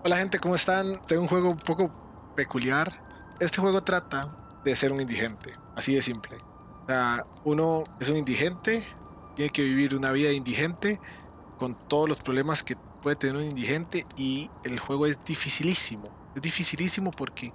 Hola gente, ¿cómo están? Tengo un juego un poco peculiar. Este juego trata de ser un indigente, así de simple. O sea, uno es un indigente, tiene que vivir una vida de indigente con todos los problemas que puede tener un indigente y el juego es dificilísimo. Es dificilísimo porque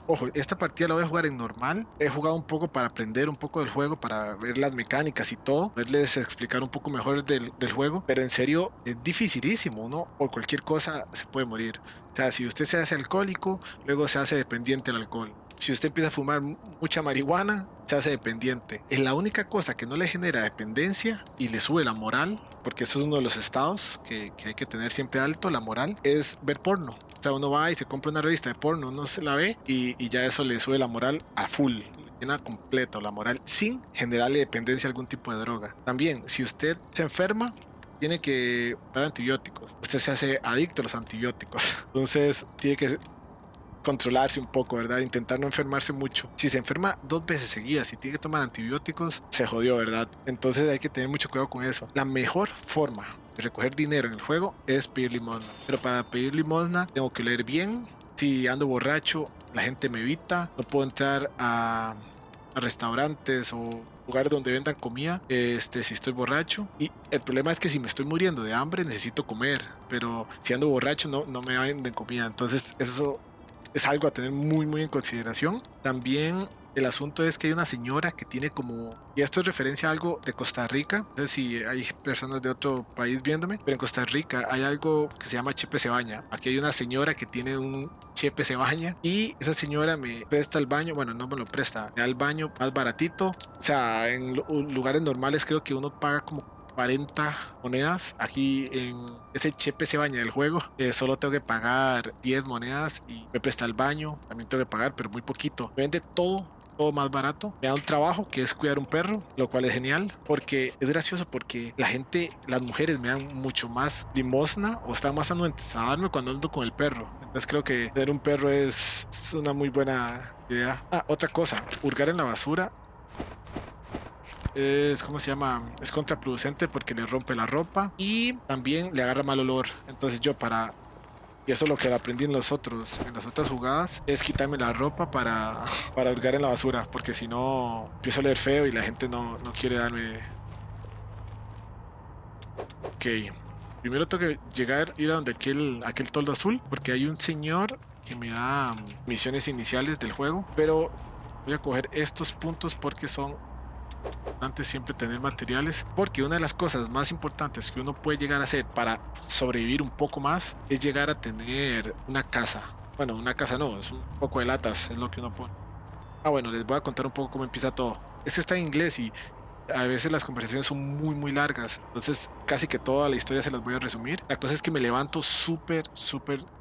ojo, esta partida la voy a jugar en normal. He jugado un poco para aprender un poco del juego, para ver las mecánicas y todo, verles explicar un poco mejor del juego, pero en serio es dificilísimo. Uno por cualquier cosa se puede morir. O sea, si usted se hace alcohólico, luego se hace dependiente del alcohol. Si usted empieza a fumar mucha marihuana, se hace dependiente. Es la única cosa que no le genera dependencia y le sube la moral, porque eso es uno de los estados que hay que tener siempre alto, la moral, es ver porno. O sea, uno va y se compra una revista de porno, uno se la ve y ya eso le sube la moral a full, llena completo la moral sin generarle dependencia a algún tipo de droga. También, si usted se enferma, tiene que dar antibióticos. Usted se hace adicto a los antibióticos. Entonces, tiene que controlarse un poco, ¿verdad? Intentar no enfermarse mucho. Si se enferma 2 veces seguidas y tiene que tomar antibióticos, se jodió, ¿verdad? Entonces hay que tener mucho cuidado con eso. La mejor forma de recoger dinero en el juego es pedir limosna. Pero para pedir limosna tengo que leer bien. Si ando borracho, la gente me evita. No puedo entrar a restaurantes o lugares donde vendan comida, si estoy borracho. Y el problema es que si me estoy muriendo de hambre, necesito comer, pero si ando borracho no me venden comida. Entonces eso es algo a tener muy en consideración. También el asunto es que hay una señora que tiene como, y esto es referencia a algo de Costa Rica, no sé si hay personas de otro país viéndome, pero en Costa Rica hay algo que se llama Chepe se baña. Aquí hay una señora que tiene un Chepe se baña y esa señora me presta el baño, bueno, no me lo presta, me da el baño más baratito. O sea, en lugares normales creo que uno paga como 40 monedas. Aquí en ese Chepe se baña del juego, solo tengo que pagar 10 monedas y me presta el baño, también tengo que pagar, pero muy poquito. Me vende todo más barato. Me da un trabajo que es cuidar un perro, lo cual es genial, porque es gracioso porque la gente, las mujeres me dan mucho más limosna o están más anuentes a darme cuando ando con el perro. Entonces creo que tener un perro es una muy buena idea. Ah, otra cosa, hurgar en la basura es, ¿cómo se llama? Es contraproducente porque le rompe la ropa y también le agarra mal olor. Entonces yo y eso es lo que aprendí en las otras jugadas, es quitarme la ropa para hurgar en la basura, porque si no empiezo a leer feo y la gente no quiere darme. Ok, primero tengo que llegar, ir a donde aquel toldo azul, porque hay un señor que me da misiones iniciales del juego, pero voy a coger estos puntos porque son importante siempre tener materiales, porque una de las cosas más importantes que uno puede llegar a hacer para sobrevivir un poco más es llegar a tener una casa. Bueno, una casa no, es un poco de latas, es lo que uno pone. Ah, bueno, les voy a contar un poco cómo empieza todo. Este está en inglés y a veces las conversaciones son muy largas, entonces casi que toda la historia se las voy a resumir. La cosa es que me levanto súper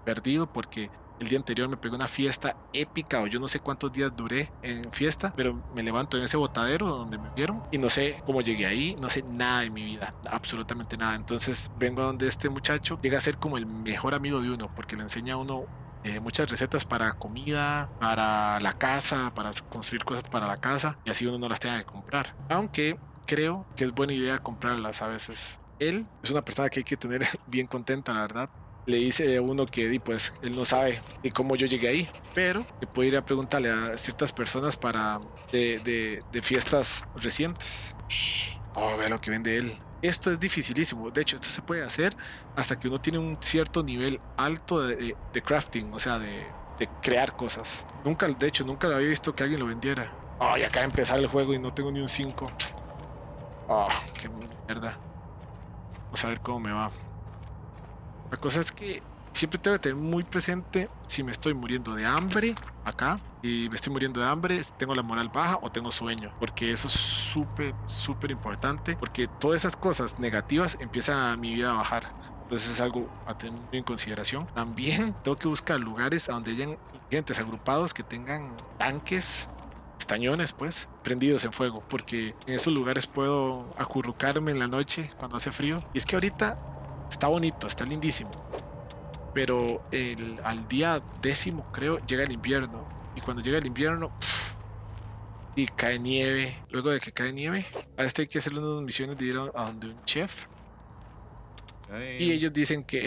perdido porque el día anterior me pegó una fiesta épica o yo no sé cuántos días duré en fiesta, pero me levanto en ese botadero donde me vieron y no sé cómo llegué ahí, no sé nada de mi vida, absolutamente nada. Entonces vengo a donde este muchacho llega a ser como el mejor amigo de uno porque le enseña a uno muchas recetas para comida, para la casa, para construir cosas para la casa y así uno no las tenga que comprar. Aunque creo que es buena idea comprarlas a veces. Él es una persona que hay que tener bien contenta, la verdad. Le dice a uno que pues él no sabe ni cómo yo llegué ahí, pero que puede ir a preguntarle a ciertas personas para de fiestas recientes. Oh, vea lo que vende él. Esto es dificilísimo. De hecho, esto se puede hacer hasta que uno tiene un cierto nivel alto de crafting, o sea, de crear cosas. Nunca, de hecho, nunca lo había visto que alguien lo vendiera. Oh, y acaba de empezar el juego y no tengo ni un 5. Oh, qué mierda. Vamos a ver cómo me va. La cosa es que siempre tengo que tener muy presente si me estoy muriendo de hambre acá y me estoy muriendo de hambre, si tengo la moral baja o tengo sueño, porque eso es súper importante, porque todas esas cosas negativas empiezan mi vida a bajar. Entonces es algo a tener muy en consideración. También tengo que buscar lugares a donde hayan gente agrupados que tengan tanques, cañones pues, prendidos en fuego, porque en esos lugares puedo acurrucarme en la noche cuando hace frío. Y es que ahorita está bonito, está lindísimo, pero al día 10º creo llega el invierno y cuando llega el invierno y cae nieve. Luego de que cae nieve, a este hay que hacer unas misiones de ir a donde un chef y Damn. ellos dicen que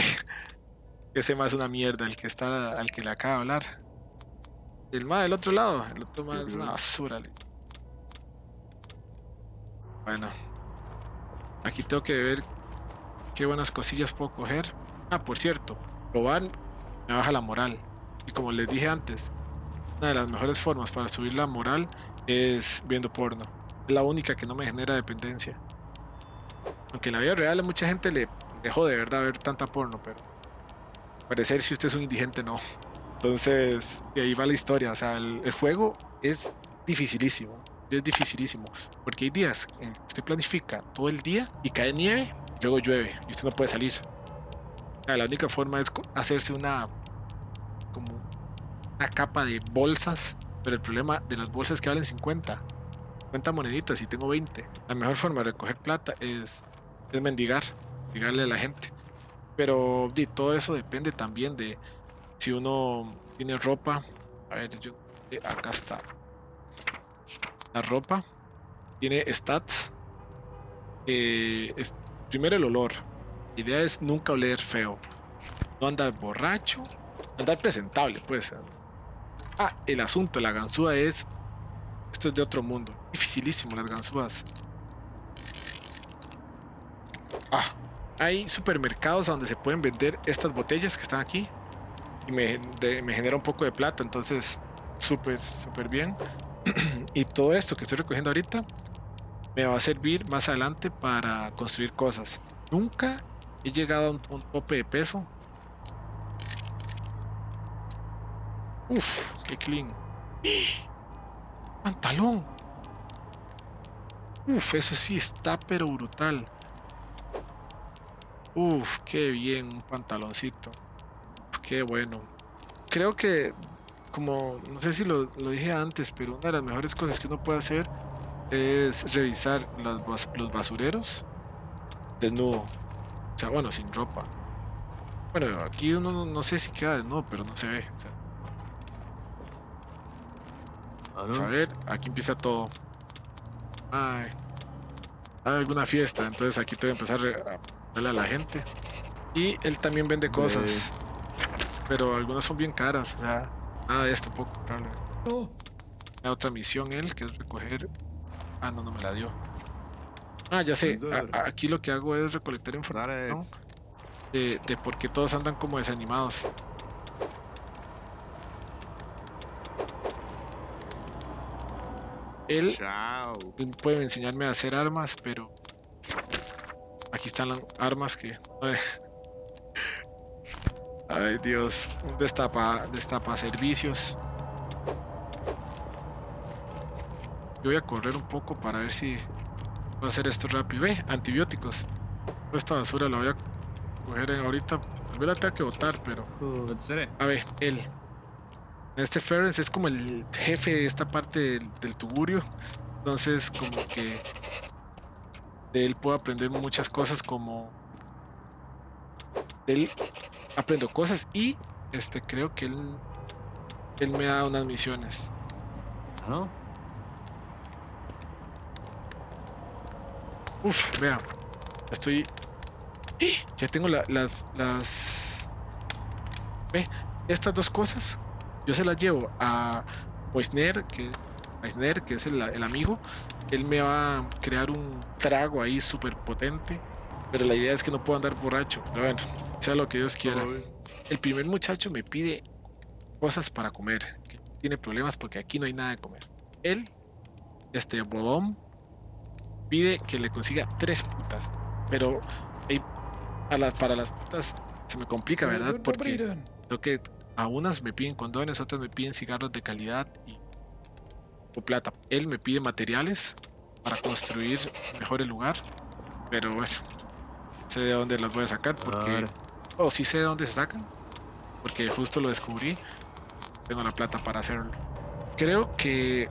Ese más una mierda, el que está, al que le acaba de hablar. El más del otro lado, el otro más es una basura. Bueno, aquí tengo que ver qué buenas cosillas puedo coger. Ah, por cierto, probar me baja la moral. Y como les dije antes, una de las mejores formas para subir la moral es viendo porno. Es la única que no me genera dependencia. Aunque en la vida real a mucha gente le jode, de verdad, ver tanta porno, pero al parecer si usted es un indigente no. Entonces, y ahí va la historia. O sea, el juego es dificilísimo. Es dificilísimo. Porque hay días en que usted planifica todo el día y cae nieve, y luego llueve y usted no puede salir. O sea, la única forma es hacerse como una capa de bolsas, pero el problema de las bolsas es que valen 50 moneditas y tengo 20. La mejor forma de recoger plata es mendigarle a la gente. Pero todo eso depende también de si uno tiene ropa. A ver, acá está la ropa. Tiene stats. Es, primero el olor. La idea es nunca oler feo. No andar borracho. Andar presentable, pues. Ah, el asunto, la ganzúa es... Esto es de otro mundo. Dificilísimo las ganzúas. Ah, hay supermercados donde se pueden vender estas botellas que están aquí. Y me genera un poco de plata, entonces súper bien. Y todo esto que estoy recogiendo ahorita me va a servir más adelante para construir cosas. Nunca he llegado a un tope de peso. Uf, qué clean. Pantalón. Uf, eso sí está pero brutal. Uf, qué bien, un pantaloncito. Qué bueno. Creo que, como, no sé si lo dije antes, pero una de las mejores cosas que uno puede hacer es revisar los basureros desnudo. O sea, bueno, sin ropa. Bueno, aquí uno no sé si queda desnudo, pero no se ve. O sea, a ver, aquí empieza todo. Ay, hay alguna fiesta, entonces aquí tengo que empezar a darle a la gente. Y él también vende cosas, pero algunas son bien caras. O sea, nada de esto puedo comprarle. La otra misión él, que es recoger... Ah, no me la dio. Ah, ya sé, aquí lo que hago es recolectar información de por qué todos andan como desanimados. Él puede enseñarme a hacer armas, pero aquí están las armas que... Ay, Dios, un destapa servicios. Yo voy a correr un poco para ver si puedo hacer esto rápido. Ve, antibióticos. Esta basura la voy a coger ahorita. Tal vez la tenga que botar, pero... A ver, él. Este Ferris es como el jefe de esta parte del tugurio. Entonces, como que de él puedo aprender muchas cosas, como... De él aprendo cosas y creo que él me da unas misiones. ¿No? Uf, vea. Estoy... Ya tengo las... Ve, estas dos cosas yo se las llevo a Eisner, que es el amigo. Él me va a crear un trago ahí súper potente, pero la idea es que no puedo andar borracho. Pero bueno, sea lo que Dios quiera. El primer muchacho me pide cosas para comer, que tiene problemas porque aquí no hay nada de comer. Él, Bodón, pide que le consiga 3 putas, pero para las putas se me complica, ¿verdad? Porque creo que a unas me piden condones, otras me piden cigarros de calidad o plata. Él me pide materiales para construir mejor el lugar, pero bueno, sé de dónde las voy a sacar porque... sí sé de dónde se sacan, porque justo lo descubrí. Tengo la plata para hacerlo. Creo que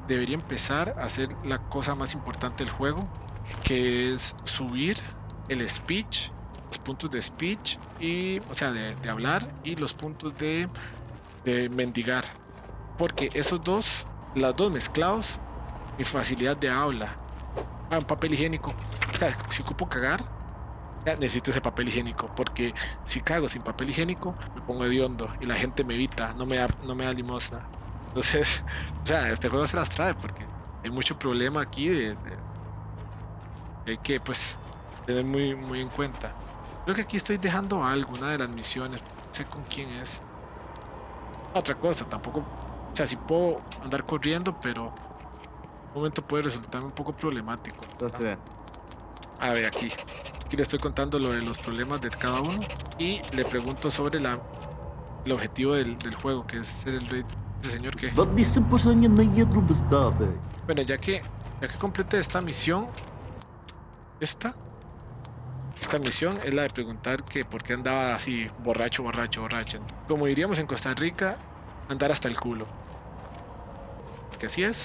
debería empezar a hacer la cosa más importante del juego, que es subir el speech, los puntos de speech y, o sea, de hablar, y los puntos de mendigar, porque esos los dos mezclados, mi facilidad de habla. Un papel higiénico. O sea, si ocupo cagar, Ya necesito ese papel higiénico, porque si cago sin papel higiénico, me pongo hediondo y la gente me evita, no me da limosna. Entonces, o sea, este juego se las trae, porque hay mucho problema aquí hay que, pues, tener muy, muy en cuenta. Creo que aquí estoy dejando algo, una de las misiones, no sé con quién es. Otra cosa, tampoco, o sea, sí puedo andar corriendo, pero un momento puede resultarme un poco problemático. Entonces, A ver, aquí le estoy contando lo de los problemas de cada uno y le pregunto sobre el objetivo del juego, que es ser el rey del señor que... Вобвисим пошання на єдру бездати. Bueno, ya que complete esta misión, esta misión es la de preguntar que por qué andaba así borracho. Como diríamos en Costa Rica, andar hasta el culo. Que así es,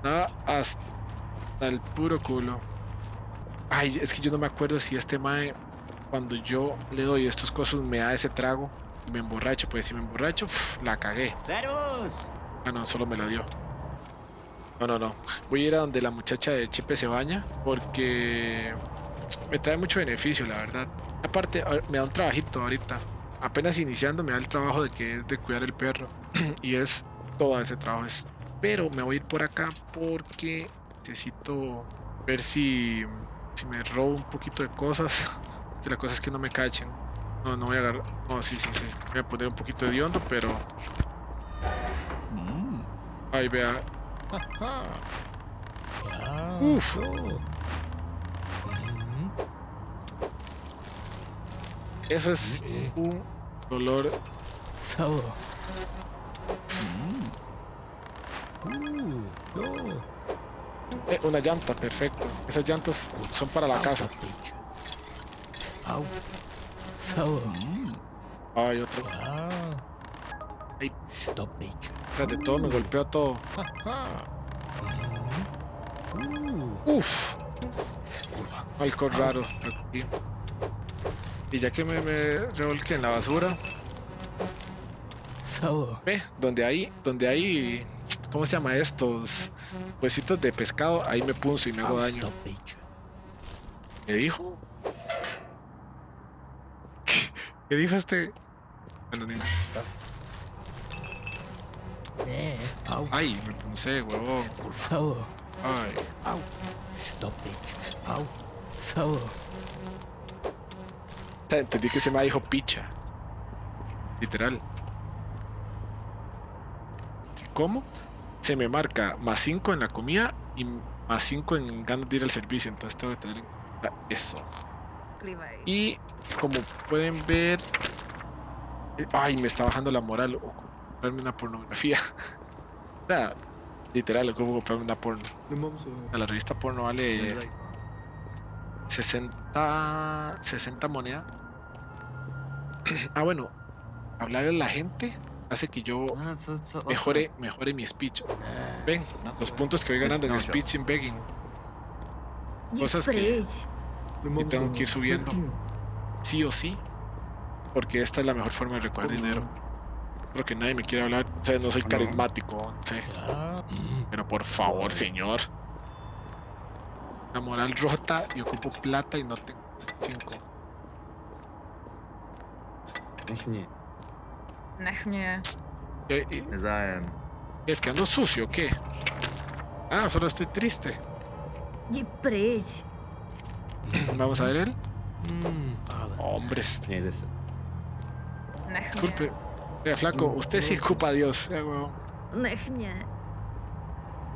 andaba hasta el puro culo. Ay, es que yo no me acuerdo si este mae, cuando yo le doy estos cosas, me da ese trago y me emborracho. Pues si me emborracho, la cagué. Servus! Ah, no, solo me la dio. No. Voy a ir a donde la muchacha de Chepe se baña porque me trae mucho beneficio, la verdad. Aparte, me da un trabajito ahorita. Apenas iniciando me da el trabajo de que es de cuidar el perro. Y es todo ese trabajo. Pero me voy a ir por acá porque necesito ver si me robo un poquito de cosas. Si la cosa es que no me cachen. No voy a agarrar. No, sí. Voy a poner un poquito de hondo, pero... Ay, vea. Uf. Eso es un dolor. Una llanta, perfecto. Esas llantas son para la casa. Ay, otro. Ay, tras de todo me golpeó todo. Uf. Algo raro aquí. Y ya que me revolqué en la basura, ve, donde hay, ¿cómo se llama estos? Huesitos de pescado, ahí me punzo y me hago daño. ¿Qué dijo? ¿Qué dijo este? Bueno, ni importa. Ay, me puncé, huevón. Ay. Entendí que se me dijo picha. Literal. ¿Cómo? Se me marca +5 en la comida y +5 en ganas de ir al servicio. Entonces tengo que tener en cuenta eso. Y como pueden ver... Ay, me está bajando la moral. O comprarme una pornografía. O sea, literal, como comprarme una porno. A la revista porno vale 60 monedas. Ah, bueno, hablarle a la gente hace que yo mejore mi speech. Ven, los puntos que voy ganando en speech y en begging. Cosas que yo tengo que ir subiendo. Sí o sí. Porque esta es la mejor forma de recoger dinero. Creo que nadie me quiere hablar. O sea, no soy carismático. Sí. Pero por favor, señor. La moral rota y ocupo plata y no tengo 5. ¿Es que ando sucio o qué? Ah, solo estoy triste. Vamos a ver él. Hombres. Disculpe. Flaco, usted sí ocupa a Dios.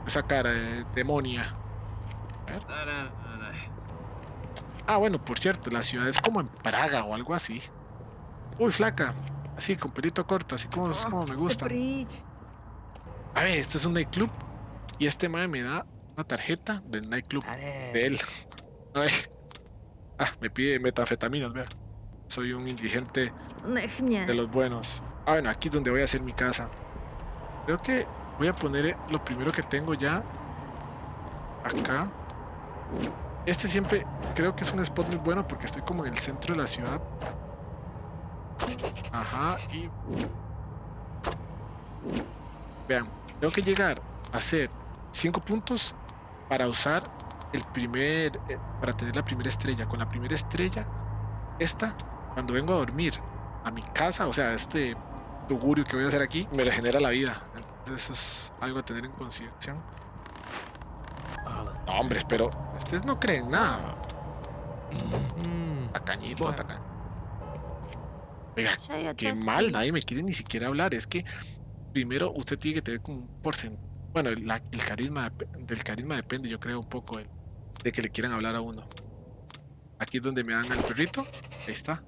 Esa cara de demonia. Ah, bueno, por cierto, la ciudad es como en Praga o algo así. Uy, flaca. Así, con pelito corto, así como me gusta. A ver, esto es un nightclub. Y este mae me da una tarjeta del nightclub de él. A ver. Ah, me pide metanfetaminas, vea. Soy un indigente de los buenos. Ah, bueno, aquí es donde voy a hacer mi casa. Creo que voy a poner lo primero que tengo ya. Acá. Este siempre creo que es un spot muy bueno porque estoy como en el centro de la ciudad. Ajá, y... Vean, tengo que llegar a hacer 5 puntos para usar el primer... para tener la primera estrella. Con la primera estrella esta, cuando vengo a dormir a mi casa, o sea, este tugurio que voy a hacer aquí, me regenera la vida. Entonces eso es algo a tener en consideración. No, hombre, pero ustedes no creen nada. Tacañito, tacañito. Oiga, qué mal, nadie me quiere ni siquiera hablar. Es que primero usted tiene que tener como un porcentaje. Bueno, el carisma del carisma depende, yo creo, un poco de que le quieran hablar a uno. Aquí es donde me dan al perrito. Ahí está.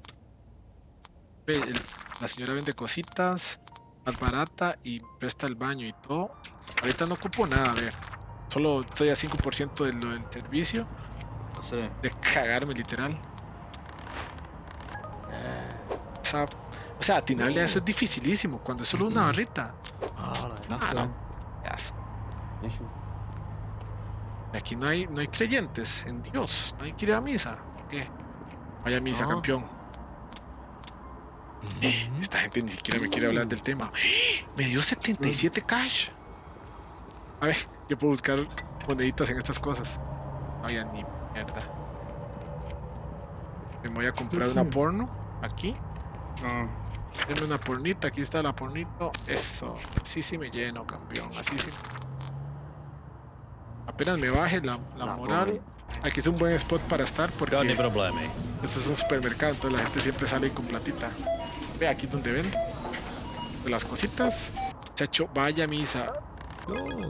Ve, la señora vende cositas más barata y presta el baño y todo. Ahorita no ocupo nada, a ver. Solo estoy a 5% de lo del servicio. No sé. De cagarme, literal. O sea, atinarle a eso es dificilísimo. Cuando es solo una barrita. No. Aquí no hay creyentes en Dios. No hay que ir a misa. ¿Qué? Vaya a misa, campeón. Esta gente ni siquiera me quiere hablar del tema. Me dio 77 cash. A ver, yo puedo buscar moneditas en estas cosas. Vaya, ni mierda. Me voy a comprar una porno. Aquí. Denme una pornita. Aquí está la pornito. Eso. Sí me lleno, campeón. Así sí. Apenas me baje la moral. Aquí es un buen spot para estar porque esto es un supermercado, entonces la gente siempre sale con platita. Ve, aquí es donde ven de las cositas. Chacho, vaya misa.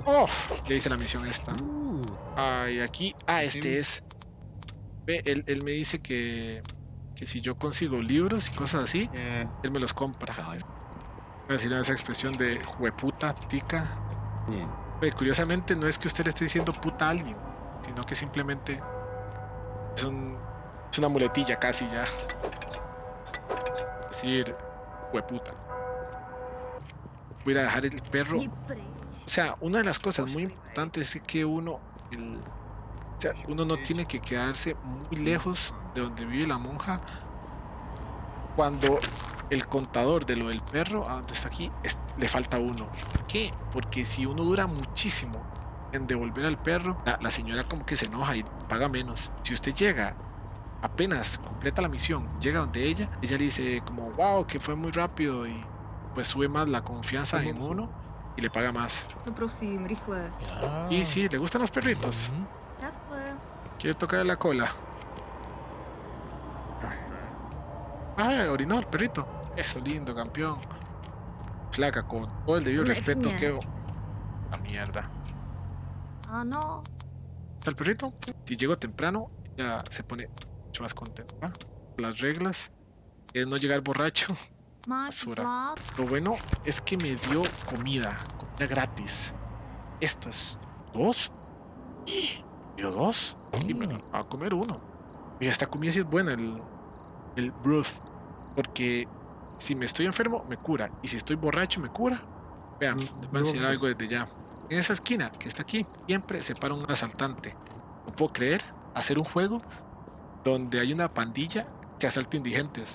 Oh, ya hice la misión esta. Ay, aquí. Este es. Ve, él me dice que si yo consigo libros y cosas así, él me los compra. Voy a decir esa expresión de jueputa, tica. Ve, curiosamente no es que usted le esté diciendo puta a alguien, sino que simplemente es una muletilla casi ya. Es decir, hueputa. Voy a ir a dejar el perro. O sea, una de las cosas muy importantes es que uno no tiene que quedarse muy lejos de donde vive la monja cuando el contador de lo del perro, a donde está aquí, le falta uno. ¿Por qué? Porque si uno dura muchísimo en devolver al perro, la señora como que se enoja y paga menos. Si usted llega, apenas completa la misión, llega donde ella le dice como, wow, que fue muy rápido, y pues sube más la confianza en uno y le paga más. Y sí, le gustan los perritos. Quiere tocar la cola. Orinó el perrito. Eso, lindo, campeón. Flaca, con todo el debido respeto que... La mierda. No. ¿Está el perrito? Si llego temprano, ya se pone mucho más contento. Las reglas es no llegar borracho. Basura. Lo bueno es que me dio comida gratis. Esto es 2. ¿Dio 2? Sí, me va a comer uno. Y esta comida sí es buena, el broth. Porque si me estoy enfermo, me cura. Y si estoy borracho, me cura. Vean, les voy a enseñar algo desde ya. En esa esquina que está aquí, siempre se para un asaltante. No puedo creer hacer un juego donde hay una pandilla que asalta indigentes.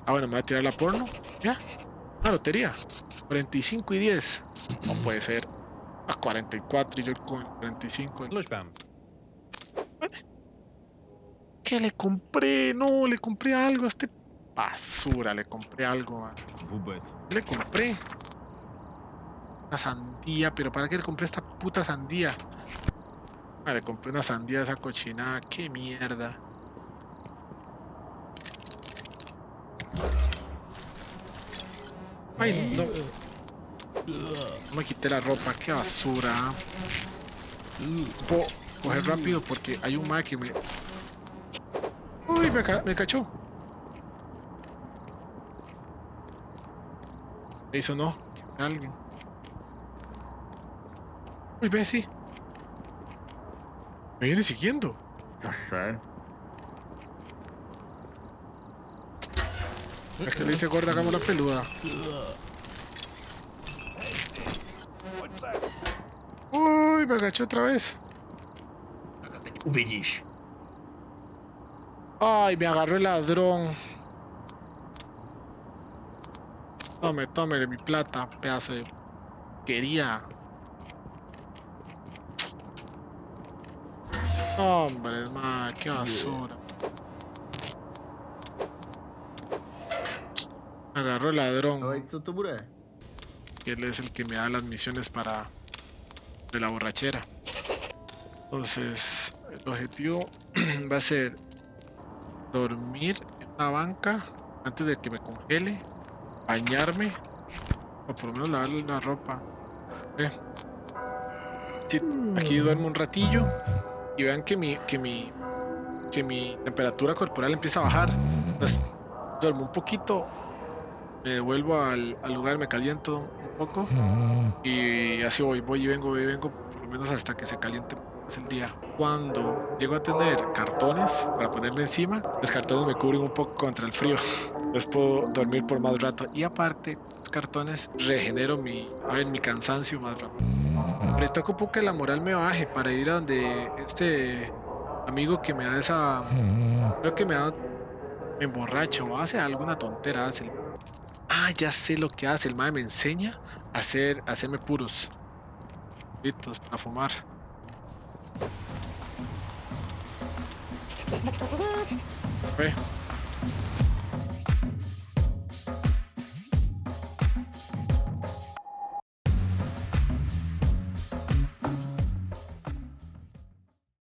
Bueno, me voy a tirar la porno. Ya, una lotería. 45 y 10. No puede ser. A 44 y yo con 45. ¿Qué le compré? No, le compré algo a este basura. Le compré algo. ¿Qué le compré? Una sandía. ¿Pero para qué le compré esta puta sandía? Le compré una sandía a esa cochinada. ¡Qué mierda! Ay, no. No me quité la ropa. ¡Qué basura! Puedo coger rápido porque hay un mae que me... ¡Uy! Me cachó. Me hizo no. Alguien. Uy, ve, sí. Me viene siguiendo. Es que le dice gorda, hagamos la peluda. Uy, me agachó otra vez. Ay, me agarró el ladrón. Tome mi plata, pedazo de... Quería. Hombre, ma, qué basura. Agarro el ladrón. Que él es el que me da las misiones de la borrachera. Entonces, el objetivo va a ser dormir en una banca antes de que me congele, bañarme, o por lo menos lavarle la ropa. Sí, aquí duermo un ratillo y vean que mi temperatura corporal empieza a bajar. Entonces, duermo un poquito, me devuelvo al lugar, me caliento un poco y así voy y vengo, por lo menos hasta que se caliente más el día. Cuando llego a tener cartones para ponerle encima, los cartones me cubren un poco contra el frío. Entonces puedo dormir por más rato y aparte los cartones regenero mi cansancio más rápido. Ahorita ocupo que la moral me baje para ir a donde este amigo que me da esa... Creo que me emborracho o hace alguna tontera. Ya sé lo que hace. El mae me enseña a hacerme puros. Listos, a fumar. Ve.